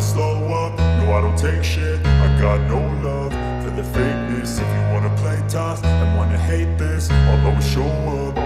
never slow up, no I don't take shit. I got no love for the fakeness. If you wanna play tough and wanna hate this, I'll always show up.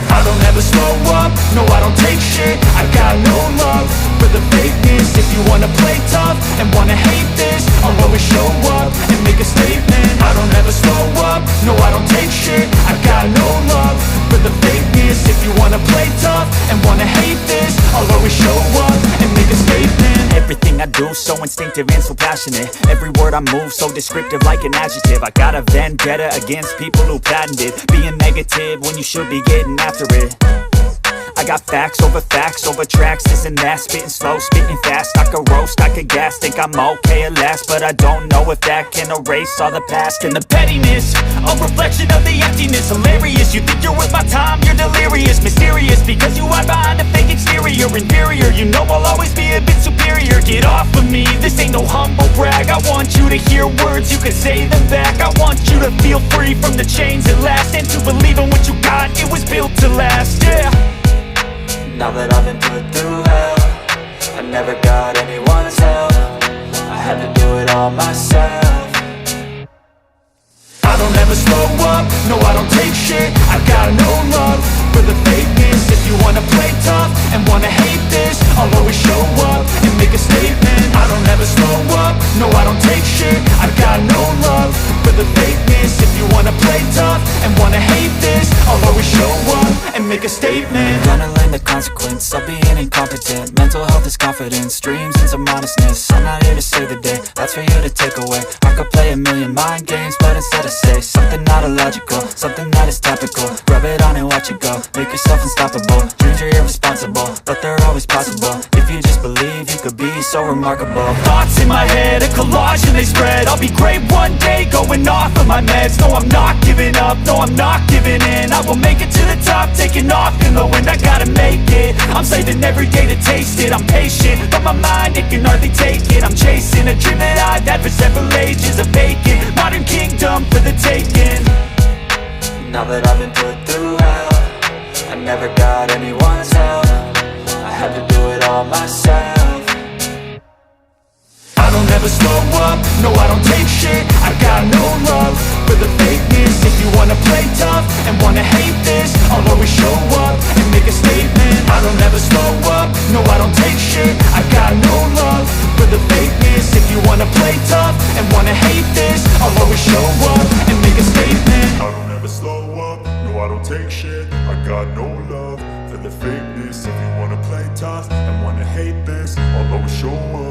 I don't ever slow up, no I don't take shit. I got no love for the fakeness. If you wanna play tough and wanna hate this, I'll always show up and make a statement. I don't ever slow up, no I don't take shit. I got no love for the fakeness. If you wanna play tough and wanna hate this, I'll always show up and make a statement. Everything I do so instinctive and so passionate. Every word I move so descriptive like an adjective. I got a vendetta against people who patented being negative when you should be getting after it. I got facts over tracks, this and that. Spitting slow, spitting fast. I could roast, I could gas. Think I'm okay at last, but I don't know if that can erase all the past. And the pettiness, a reflection of the emptiness. Hilarious, you think you're worth my time, you're delirious. Mysterious, because you hide behind a fake exterior. Inferior, you know I'll always be a bit superior. Get off of me, this ain't no humble brag. I want you to hear words, you can say them back. I want you to feel free from the chains at last, and to believe in what you got, it was built to last, yeah. Now that I've been put through hell, I never got anyone's help. I had to do it all myself. I don't ever slow up, no I don't take shit. I got no love for the fakeness. If you wanna play tough and wanna hate this, I'll always show up and make a statement. I don't ever slow up, no I don't take shit. I got no love for the fakeness. If you wanna play tough and wanna hate this, I'll always show up and make a statement. Gonna learn the consequence of being incompetent. Mental health is confidence, dreams and some modestness. I'm not here to save the day, that's for you to take away. I could play a million mind games, but instead I say something not illogical, something that is topical. Rub it on and watch it go, make yourself unstoppable. Dreams are irresponsible, but they're always possible. If you just believe, you could be so remarkable. Thoughts in my head, a collage and they spread. I'll be great one day, going off of my meds. No, I'm not giving up, no, I'm not giving in. I will make it to the top, taking off in the wind. I gotta make it, I'm saving every day to taste it. I'm patient, but my mind, it can hardly take it. I'm chasing a dream that I've had for several ages. A vacant, modern kingdom for the taking. Now that I've been put through hell, I never got anyone's help. I had to do it all myself. I don't ever slow up, no I don't take shit. I got no love for the fakeness. If you wanna play tough and wanna hate this, I'll always show up and make a statement. I don't ever slow up, no I don't take shit. I got no love for the fakeness. If you wanna play tough and wanna hate this, I'll always show up and make a statement. I don't ever slow up, no I don't take shit. I got no love for the fakeness. If you wanna play tough and wanna hate this, I'll always show up